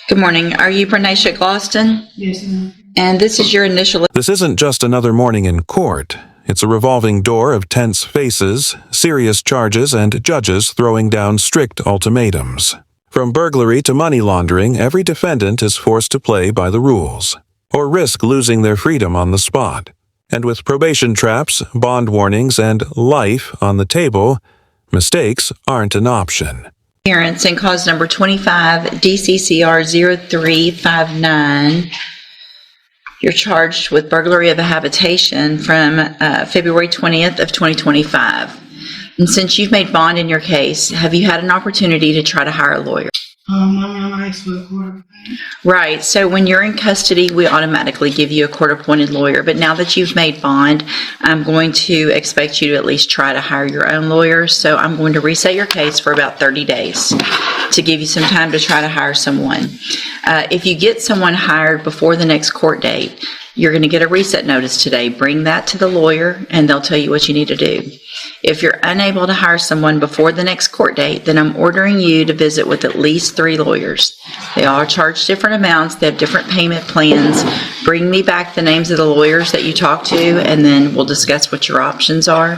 Good morning. Are you Bernicia Gloston? Yes, ma'am. And this is your initial... This isn't just another morning in court. It's a revolving door of tense faces, serious charges, and judges throwing down strict ultimatums. From burglary to money laundering, every defendant is forced to play by the rules, or risk losing their freedom on the spot. And with probation traps, bond warnings, and life on the table, mistakes aren't an option. Appearance in cause number 25, DCCR 0359. You're charged with burglary of a habitation from February 20th of 2025. And since you've made bond in your case, have you had an opportunity to try to hire a lawyer? I asked for a court. Right. So when you're in custody, we automatically give you a court-appointed lawyer. But now that you've made bond, I'm going to expect you to at least try to hire your own lawyer. So I'm going to reset your case for about 30 days to give you some time to try to hire someone. If you get someone hired before the next court date, you're going to get a reset notice today. Bring that to the lawyer, and they'll tell you what you need to do. If you're unable to hire someone before the next court date, then I'm ordering you to visit with at least 3 lawyers. They all charge different amounts. They have different payment plans. Bring me back the names of the lawyers that you talk to, and then we'll discuss what your options are.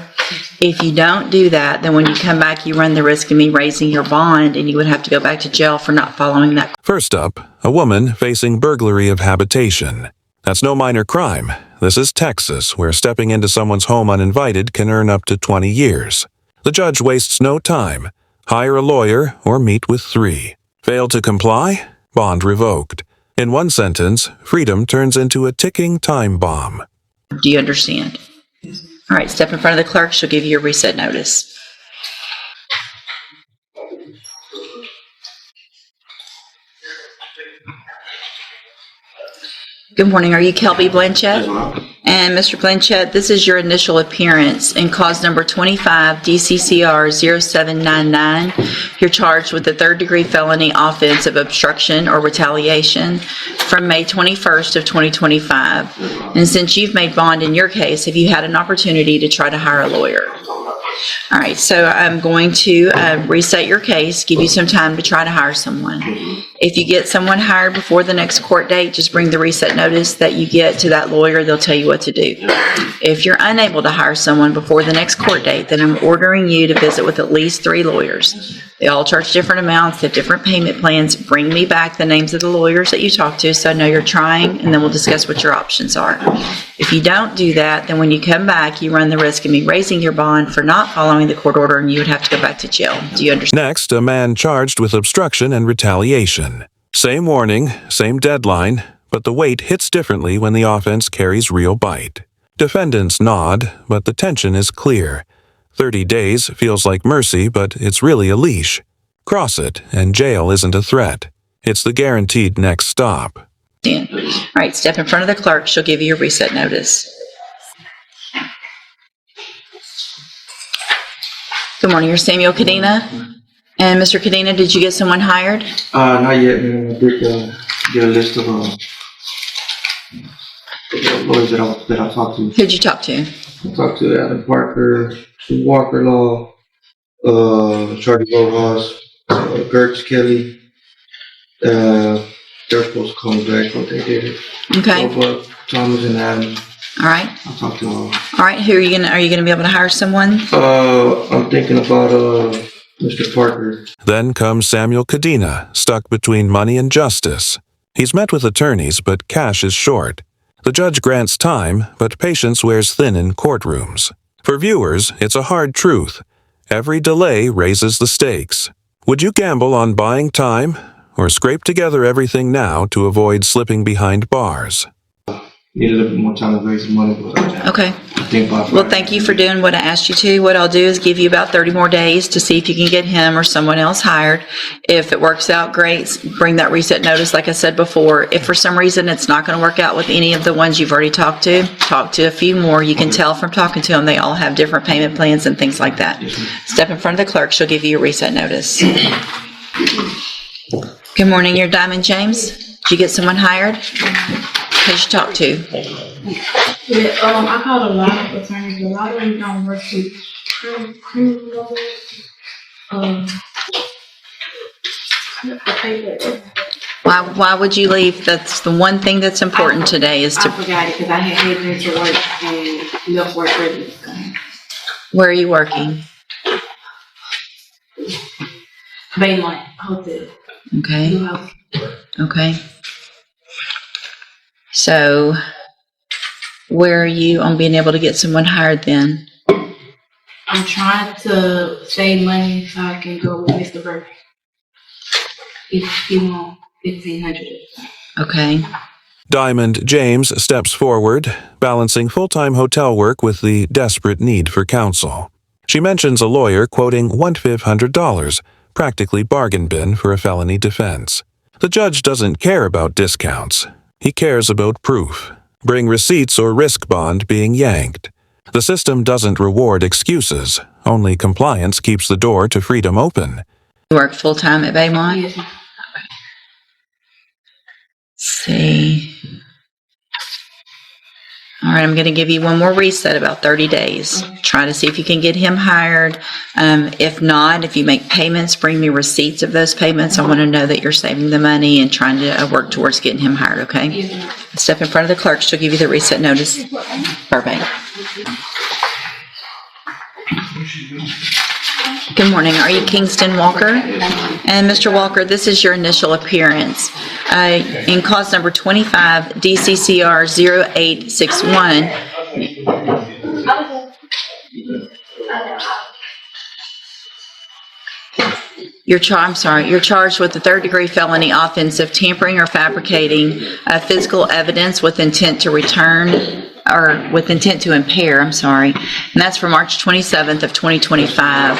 If you don't do that, then when you come back, you run the risk of me raising your bond, and you would have to go back to jail for not following that. First up, a woman facing burglary of habitation. That's no minor crime. This is Texas, where stepping into someone's home uninvited can earn up to 20 years. The judge wastes no time. Hire a lawyer or meet with 3. Fail to comply? Bond revoked. In one sentence, freedom turns into a ticking time bomb. Do you understand? Yes, ma'am. All right, step in front of the clerk. She'll give you a reset notice. Good morning. Are you Kelby Blanchett? And Mr. Blanchett, this is your initial appearance in cause number 25, DCCR 0799. You're charged with the 3rd-degree felony offense of obstruction or retaliation from May 21st of 2025. And since you've made bond in your case, have you had an opportunity to try to hire a lawyer? All right, so I'm going to reset your case, give you some time to try to hire someone. If you get someone hired before the next court date, just bring the reset notice that you get to that lawyer. They'll tell you what to do. If you're unable to hire someone before the next court date, then I'm ordering you to visit with at least 3 lawyers. They all charge different amounts, they have different payment plans. Bring me back the names of the lawyers that you talk to so I know you're trying, and then we'll discuss what your options are. If you don't do that, then when you come back, you run the risk of me raising your bond for not following the court order, and you would have to go back to jail. Do you understand? Next, a man charged with obstruction and retaliation. Same warning, same deadline, but the weight hits differently when the offense carries real bite. Defendants nod, but the tension is clear. 30 days feels like mercy, but it's really a leash. Cross it, and jail isn't a threat. It's the guaranteed next stop. All right, step in front of the clerk. She'll give you a reset notice. Good morning. You're Samuel Cadena. And Mr. Cadena, did you get someone hired? Not yet, man. I did get a list of lawyers that I talked to. Who'd you talk to? I talked to Adam Parker, Walker Law, Charlie Rojas, Gertz Kelly. They're supposed to call me back, but they didn't. Okay. Thomas and Adam. All right. I talked to all. All right. Are you gonna be able to hire someone? I'm thinking about Mr. Parker. Then comes Samuel Cadena, stuck between money and justice. He's met with attorneys, but cash is short. The judge grants time, but patience wears thin in courtrooms. For viewers, it's a hard truth. Every delay raises the stakes. Would you gamble on buying time, or scrape together everything now to avoid slipping behind bars? Need a little bit more time to raise the money, but Okay. I think about it. Well, thank you for doing what I asked you to. What I'll do is give you about 30 more days to see if you can get him or someone else hired. If it works out, great. Bring that reset notice, like I said before. If for some reason it's not going to work out with any of the ones you've already talk to a few more. You can tell from talking to them, they all have different payment plans and things like that. Step in front of the clerk. She'll give you a reset notice. Good morning. You're Diamond James. Did you get someone hired? Who'd you talk to? Yeah, I called a lot of attorneys. A lot of them don't work with criminal lawyers. The paper. Why would you leave? That's the one thing that's important today is I to, forgot it because I had headed into work and left work early. where are you working? Baymont Hotel. Okay, New house. okay. So, where are you on being able to get someone hired then? I'm trying to save money so I can go with Mr. Burger. If he wants $1,500. Okay, Diamond James steps forward, balancing full-time hotel work with the desperate need for counsel. She mentions a lawyer quoting $1,500, practically bargain bin for a felony defense. The judge doesn't care about discounts. He cares about proof. Bring receipts or risk bond being yanked. The system doesn't reward excuses. Only compliance keeps the door to freedom open. you work full-time at Baymont? Yes, ma'am. See. All right, I'm going to give you one more reset, about 30 days. Try to see if you can get him hired. If not, if you make payments, bring me receipts of those payments. I want to know that you're saving the money and trying to work towards getting him hired, okay? Yes, ma'am. Step in front of the clerk. She'll give you the reset notice. Perfect. Good morning. Are you Kingston Walker? And Mr. Walker, this is your initial appearance. In cause number 25, DCCR 0861. You're charged with the third-degree felony offense of tampering or fabricating physical evidence with intent to impair, and that's for March 27th of 2025.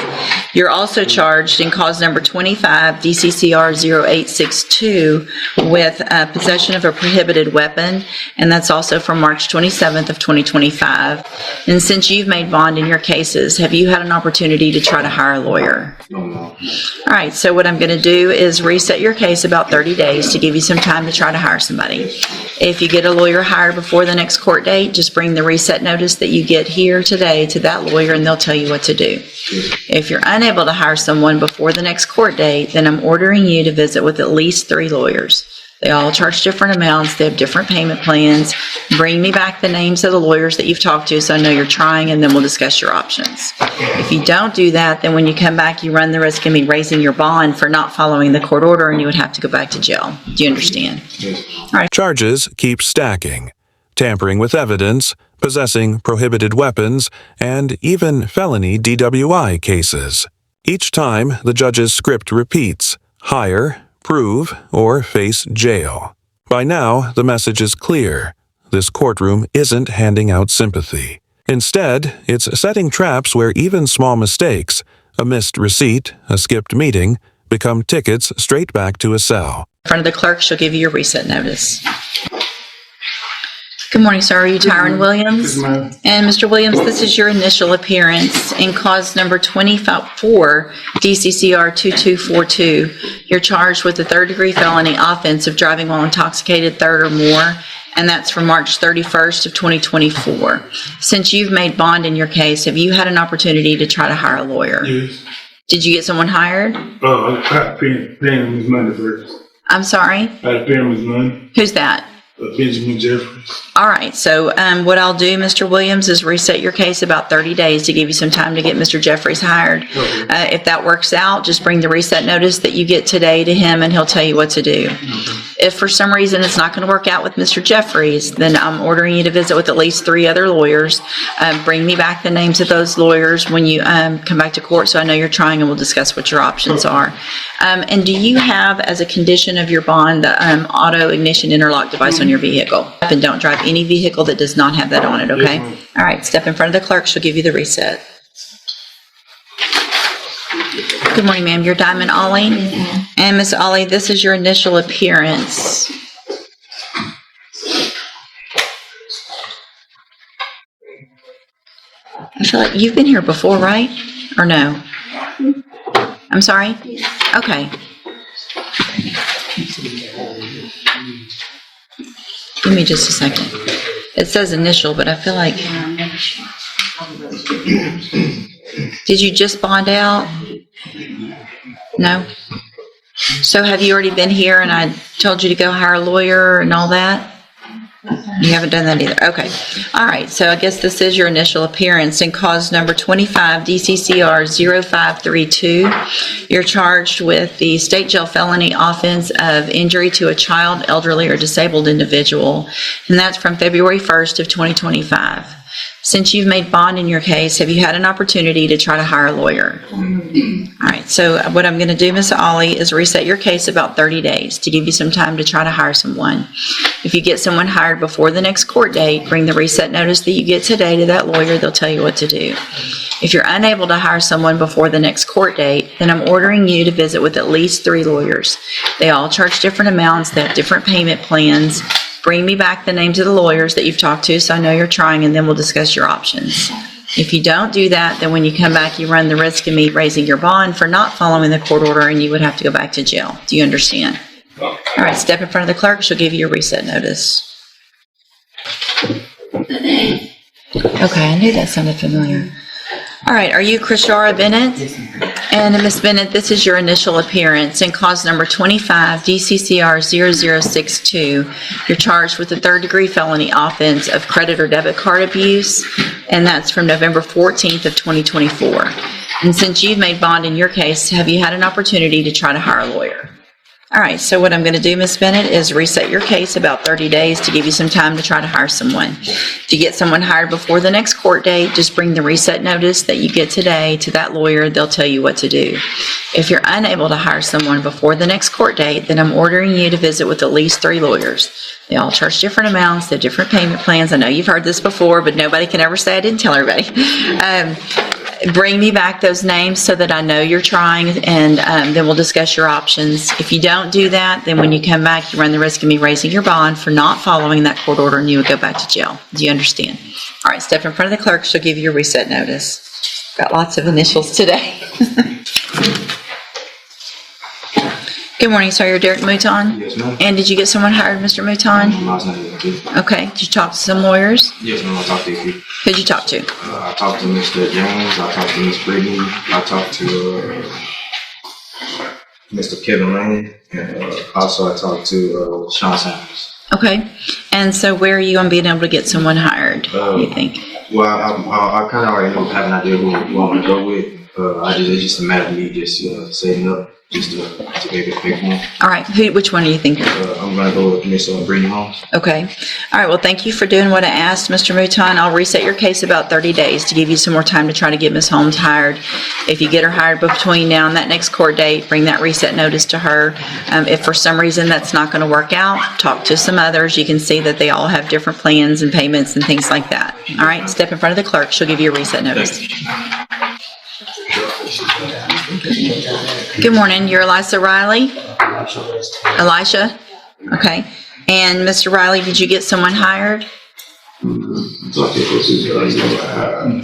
You're also charged in cause number 25, DCCR 0862, with possession of a prohibited weapon, and that's also for March 27th of 2025. And since you've made bond in your cases, have you had an opportunity to try to hire a lawyer? No. All right, so what I'm going to do is reset your case about 30 days to give you some time to try to hire somebody. If you get a lawyer hired before the next court date, just bring the reset notice that you get here today to that lawyer and they'll tell you what to do. If you're unable to hire someone before the next court date, then I'm ordering you to visit with at least 3 lawyers. They all charge different amounts. They have different payment plans. Bring me back the names of the lawyers that you've talked to so I know you're trying, and then we'll discuss your options. If you don't do that, then when you come back, you run the risk of me raising your bond for not following the court order, and you would have to go back to jail. Do you understand? All right. Charges keep stacking. Tampering with evidence, possessing prohibited weapons, and even felony DWI cases. Each time, the judge's script repeats: hire, prove, or face jail. By now, the message is clear. This courtroom isn't handing out sympathy. Instead, it's setting traps where even small mistakes, a missed receipt, a skipped meeting, become tickets straight back to a cell. In front of the clerk, she'll give you your reset notice. Good morning, sir. Are you Tyron Williams? Yes, ma'am. And Mr. Williams, this is your initial appearance in cause number 24, DCCR 2242. You're charged with the third-degree felony offense of driving while intoxicated, third or more, and that's from March 31st of 2024. Since you've made bond in your case, have you had an opportunity to try to hire a lawyer? Yes. Did you get someone hired? I had to pay him his money first. I'm sorry? I had to pay him his money. Who's that? Benjamin Jeffries. All right, so what I'll do, Mr. Williams, is reset your case about 30 days to give you some time to get Mr. Jeffries hired. Okay. If that works out, just bring the reset notice that you get today to him and he'll tell you what to do. If for some reason it's not going to work out with Mr. Jeffries, then I'm ordering you to visit with at least 3 other lawyers. Bring me back the names of those lawyers when you come back to court so I know you're trying, and we'll discuss what your options are. And do you have, as a condition of your bond, the auto ignition interlock device on your vehicle? And don't drive any vehicle that does not have that on it, okay? Yes, ma'am. All right, step in front of the clerk. She'll give you the reset. Good morning, ma'am. You're Diamond Ollie? And Miss Ollie, this is your initial appearance. I feel like you've been here before, right? Or no? I'm sorry? Okay. Give me just a second. It says initial, but I feel like... Did you just bond out? No? So have you already been here and I told you to go hire a lawyer and all that? You haven't done that either. Okay. All right. So I guess this is your initial appearance in cause number 25 DCCR 0532. You're charged with the state jail felony offense of injury to a child, elderly, or disabled individual, and that's from February 1st of 2025. Since you've made bond in your case, have you had an opportunity to try to hire a lawyer? All right, so what I'm going to do, Ms. Ollie, is reset your case about 30 days to give you some time to try to hire someone. If you get someone hired before the next court date, bring the reset notice that you get today to that lawyer. They'll tell you what to do. If you're unable to hire someone before the next court date, then I'm ordering you to visit with at least 3 lawyers. They all charge different amounts. They have different payment plans. Bring me back the names of the lawyers that you've talked to so I know you're trying, and then we'll discuss your options. If you don't do that, then when you come back, you run the risk of me raising your bond for not following the court order, and you would have to go back to jail. Do you understand? All right, step in front of the clerk. She'll give you a reset notice. Okay, I knew that sounded familiar. All right, are you Krishara Bennett? And Ms. Bennett, this is your initial appearance in cause number 25 DCCR 0062. You're charged with the 3rd-degree felony offense of credit or debit card abuse, and that's from November 14th of 2024. And since you've made bond in your case, have you had an opportunity to try to hire a lawyer? All right, so what I'm going to do, Ms. Bennett, is reset your case about 30 days to give you some time to try to hire someone. If you get someone hired before the next court date, just bring the reset notice that you get today to that lawyer. They'll tell you what to do. If you're unable to hire someone before the next court date, then I'm ordering you to visit with at least 3 lawyers. They all charge different amounts. They have different payment plans. I know you've heard this before, but nobody can ever say I didn't tell everybody. Bring me back those names so that I know you're trying, and then we'll discuss your options. If you don't do that, then when you come back, you run the risk of me raising your bond for not following that court order, and you would go back to jail. Do you understand? All right, step in front of the clerk. She'll give you your reset notice. Got lots of initials today. Good morning, sir. You're Derek Mouton? Yes, ma'am. And did you get someone hired, Mr. Mouton? Last night, I did. Okay. Did you talk to some lawyers? Yes, ma'am. I talked to a few. Who'd you talk to? I talked to Mr. Jones. I talked to Miss Brittany. I talked to Mr. Kevin Lane. And also I talked to Sean Sanders. Okay. And so where are you on being able to get someone hired, you think? Well, I kind of already have an idea who I want to go with. It's just a matter of me just setting up just to be able to pick one. All right. Which one do you think? I'm going to go with Miss Brittany Holmes. Okay. All right. Well, thank you for doing what I asked, Mr. Mouton. I'll reset your case about 30 days to give you some more time to try to get Ms. Holmes hired. If you get her hired between now and that next court date, bring that reset notice to her. If for some reason that's not going to work out, talk to some others. You can see that they all have different plans and payments and things like that. All right. Step in front of the clerk. She'll give you a reset notice. Good morning. You're Elisha Riley? Elisha? Okay. And Mr. Riley, did you get someone hired?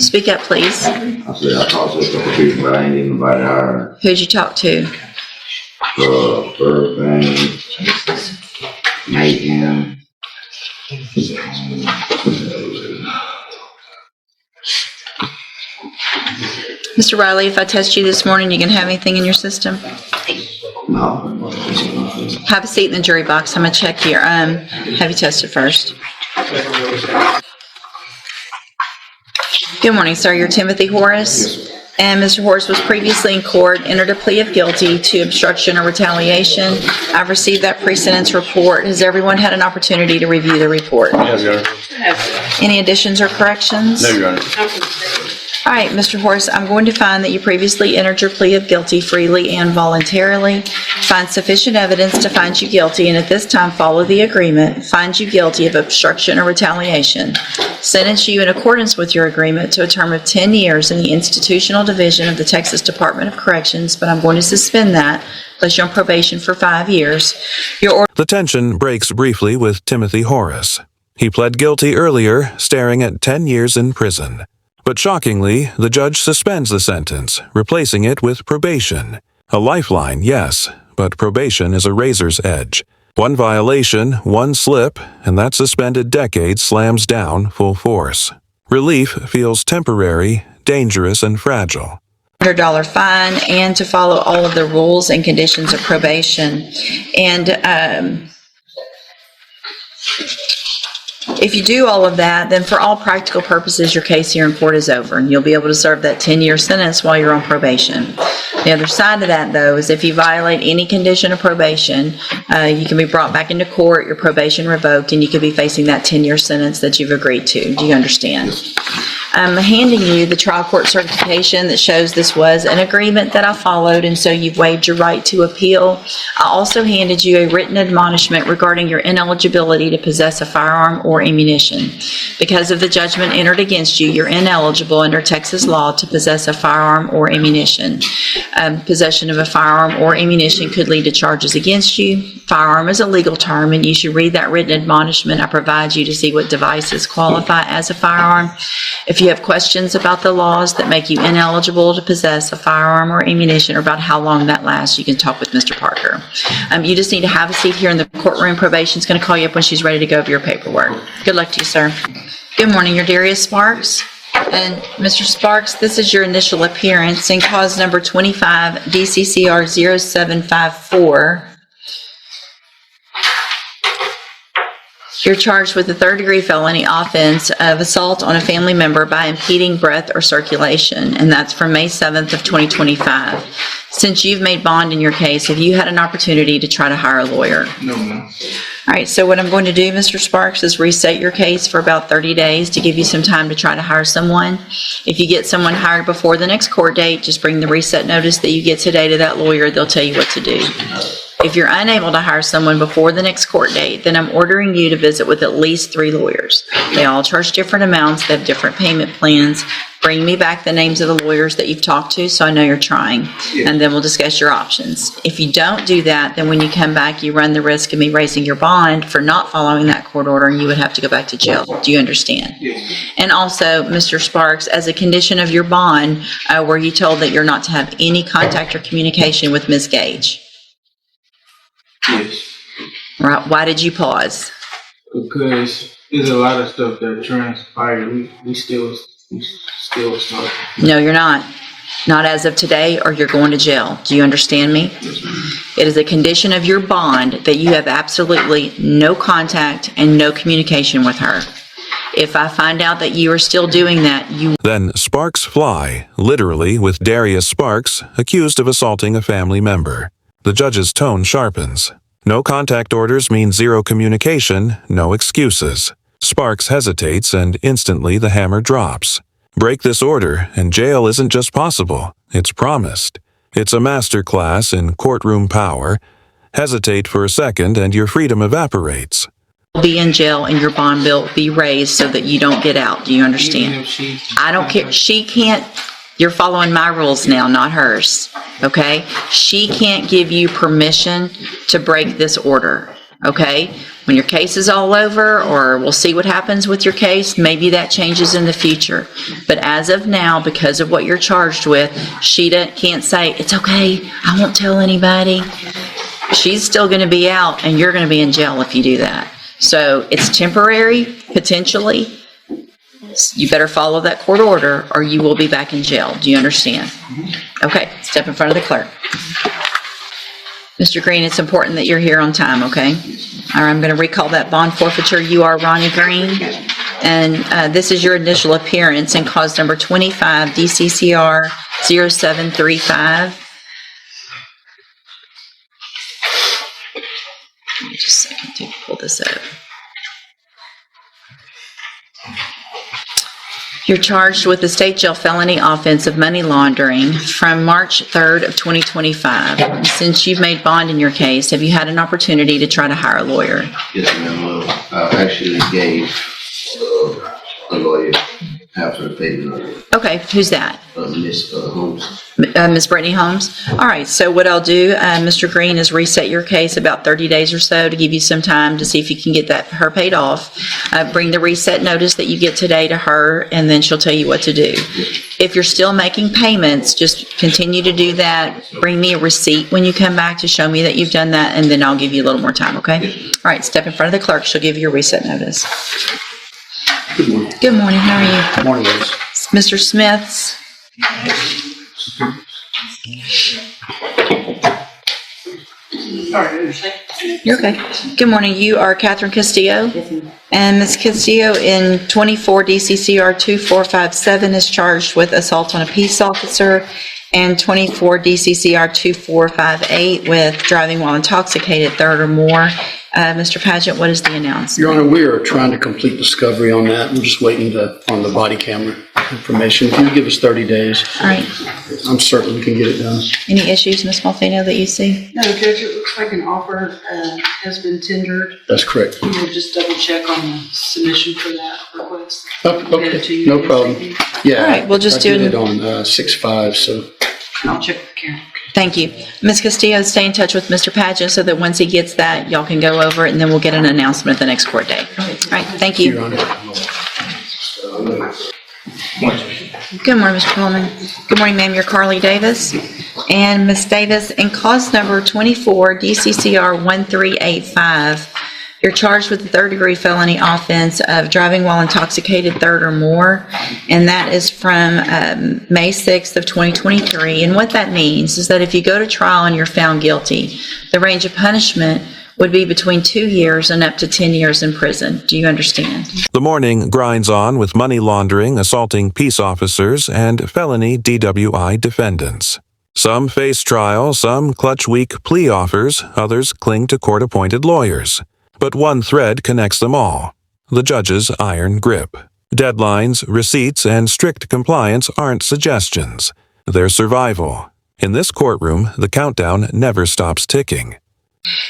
Speak up, please. I said I talked to a couple people, but I ain't even nobody hired. Who'd you talk to? Burbank, Mayhem. Mr. Riley, if I test you this morning, you gonna have anything in your system? No. Have a seat in the jury box. I'm gonna check here. Have you tested first? Good morning, sir. You're Timothy Horace. And Mr. Horace was previously in court, entered a plea of guilty to obstruction or retaliation. I've received that pre-sentence report. Has everyone had an opportunity to review the report? Yes, Your Honor. Any additions or corrections? No, Your Honor. All right, Mr. Horace, I'm going to find that you previously entered your plea of guilty freely and voluntarily, find sufficient evidence to find you guilty, and at this time follow the agreement, find you guilty of obstruction or retaliation, sentence you in accordance with your agreement to a term of 10 years in the institutional division of the Texas Department of Corrections, but I'm going to suspend that, place you on probation for 5 years. The tension breaks briefly with Timothy Horace. He pled guilty earlier, staring at 10 years in prison. But shockingly, the judge suspends the sentence, replacing it with probation. A lifeline, yes, but probation is a razor's edge. One violation, one slip, and that suspended decade slams down full force. Relief feels temporary, dangerous, and fragile. $100 fine, and to follow all of the rules and conditions of probation. And if you do all of that, then for all practical purposes, your case here in court is over, and you'll be able to serve that 10-year sentence while you're on probation. The other side of that, though, is if you violate any condition of probation, you can be brought back into court, your probation revoked, and you could be facing that 10-year sentence that you've agreed to. Do you understand? I'm handing you the trial court certification that shows this was an agreement that I followed, and so you've waived your right to appeal. I also handed you a written admonishment regarding your ineligibility to possess a firearm or ammunition. Because of the judgment entered against you, you're ineligible under Texas law to possess a firearm or ammunition. Possession of a firearm or ammunition could lead to charges against you. Firearm is a legal term, and you should read that written admonishment I provide you to see what devices qualify as a firearm. If you have questions about the laws that make you ineligible to possess a firearm or ammunition, or about how long that lasts, you can talk with Mr. Parker. You just need to have a seat here in the courtroom. Probation's going to call you up when she's ready to go over your paperwork. Good luck to you, sir. Good morning. You're Darius Sparks. And Mr. Sparks, this is your initial appearance in cause number 25 DCCR 0754. You're charged with a third-degree felony offense of assault on a family member by impeding breath or circulation, and that's from May 7th of 2025. Since you've made bond in your case, have you had an opportunity to try to hire a lawyer? No, ma'am. All right, so what I'm going to do, Mr. Sparks, is reset your case for about 30 days to give you some time to try to hire someone. If you get someone hired before the next court date, just bring the reset notice that you get today to that lawyer. They'll tell you what to do. If you're unable to hire someone before the next court date, then I'm ordering you to visit with at least 3 lawyers. They all charge different amounts. They have different payment plans. Bring me back the names of the lawyers that you've talked to so I know you're trying, and then we'll discuss your options. If you don't do that, then when you come back, you run the risk of me raising your bond for not following that court order, and you would have to go back to jail. Do you understand? Yes. And also, Mr. Sparks, as a condition of your bond, were you told that you're not to have any contact or communication with Ms. Gage? Yes. Right. Why did you pause? Because there's a lot of stuff that transpired. We still stuck. No, you're not. Not as of today, or you're going to jail. Do you understand me? Yes, ma'am. It is a condition of your bond that you have absolutely no contact and no communication with her. If I find out that you are still doing that, you... Then sparks fly, literally, with Darius Sparks accused of assaulting a family member. The judge's tone sharpens. No contact orders mean zero communication, no excuses. Sparks hesitates, and instantly the hammer drops. Break this order, and jail isn't just possible, it's promised. It's a master class in courtroom power. Hesitate for a second, and your freedom evaporates. Be in jail and your bond bill be raised so that you don't get out. Do you understand? Even if she... I don't care. She can't... You're following my rules now, not hers. Okay? She can't give you permission to break this order. Okay? When your case is all over, or we'll see what happens with your case, maybe that changes in the future. But as of now, because of what you're charged with, she can't say, it's okay, I won't tell anybody. She's still going to be out, and you're going to be in jail if you do that. So it's temporary, potentially. You better follow that court order, or you will be back in jail. Do you understand? Okay, step in front of the clerk. Mr. Green, it's important that you're here on time, okay? All right, I'm going to recall that bond forfeiture. You are Ronnie Green, and this is your initial appearance in cause number 25, DCCR 0735. Give me just a second to pull this up. You're charged with a state jail felony offense of money laundering from March 3rd of 2025. Since you've made bond in your case, have you had an opportunity to try to hire a lawyer? Yes, ma'am. I actually gave a lawyer after the payment. Okay, who's that? Miss Holmes. Ms. Brittany Holmes? All right, so what I'll do, Mr. Green, is reset your case about 30 days or so to give you some time to see if you can get her paid off. Bring the reset notice that you get today to her, and then she'll tell you what to do. If you're still making payments, just continue to do that. Bring me a receipt when you come back to show me that you've done that, and then I'll give you a little more time, okay? All right, step in front of the clerk. She'll give you a reset notice. Good morning. Good morning. How are you? Good morning, ladies. Mr. Smith's. You're okay. Good morning. You are Catherine Castillo? Yes, ma'am. And Ms. Castillo, in 24 DCCR 2457 is charged with assault on a peace officer, and 24 DCCR 2458 with driving while intoxicated, third or more. Mr. Pageant, what is the announcement? Your Honor, we are trying to complete discovery on that. We're just waiting on the body camera information. If you give us 30 days, All right. I'm certain we can get it done. Any issues, Ms. Malfino, that you see? No, Judge, it looks like an offer has been tendered. That's correct. We'll just double check on the submission for that request. Oh, Get it to okay, you no problem. ASAP. Yeah. All right, we'll just I do did it- it on 6/5, so. I'll check with Karen. Thank you. Ms. Castillo, stay in touch with Mr. Pageant so that once he gets that, y'all can go over it, and then we'll get an announcement the next court date. All right, thank Your you. Honor. Good morning, Mr. Coleman. Good morning, ma'am. You're Carly Davis. And Ms. Davis, in cause number 24 DCCR 1385, you're charged with the third-degree felony offense of driving while intoxicated, third or more, and that is from May 6th of 2023. And what that means is that if you go to trial and you're found guilty, the range of punishment would be between 2 years and up to 10 years in prison. Do you understand? The morning grinds on with money laundering, assaulting peace officers, and felony DWI defendants. Some face trial, some clutch weak plea offers, others cling to court-appointed lawyers. But one thread connects them all: the judge's iron grip. Deadlines, receipts, and strict compliance aren't suggestions. They're survival. In this courtroom, the countdown never stops ticking.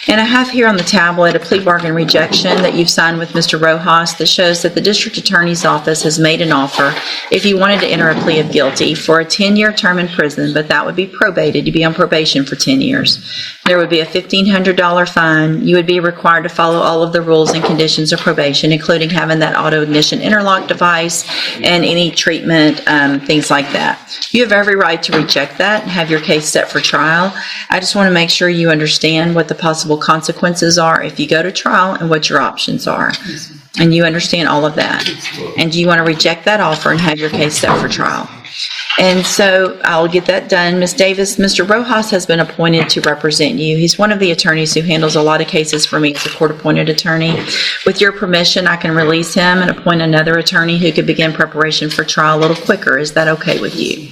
And I have here on the tablet a plea bargain rejection that you've signed with Mr. Rojas that shows that the district attorney's office has made an offer if you wanted to enter a plea of guilty for a 10-year term in prison, but that would be probated. You'd be on probation for 10 years. There would be a $1,500 fine. You would be required to follow all of the rules and conditions of probation, including having that auto ignition interlock device and any treatment, things like that. You have every right to reject that and have your case set for trial. I just want to make sure you understand what the possible consequences are if you go to trial and what your options are. And you understand all of that. And you want to reject that offer and have your case set for trial. And so I'll get that done. Ms. Davis, Mr. Rojas has been appointed to represent you. He's one of the attorneys who handles a lot of cases for me as a court-appointed attorney. With your permission, I can release him and appoint another attorney who could begin preparation for trial a little quicker. Is that okay with you?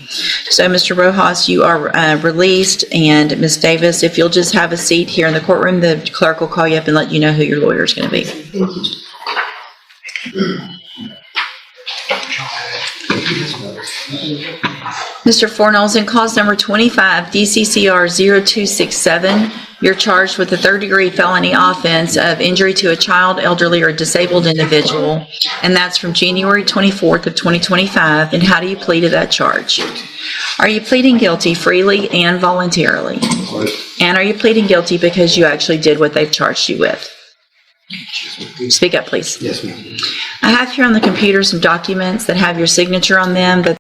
So, Mr. Rojas, you are released. And Ms. Davis, if you'll just have a seat here in the courtroom, the clerk will call you up and let you know who your lawyer is going to be. Mr. Fornells, in cause number 25, DCCR 0267, you're charged with a third-degree felony offense of injury to a child, elderly, or disabled individual, and that's from January 24th of 2025. And how do you plead to that charge? Are you pleading guilty freely and voluntarily? And are you pleading guilty because you actually did what they've charged you with? Speak up, please. Yes, ma'am. I have here on the computer some documents that have your signature on them that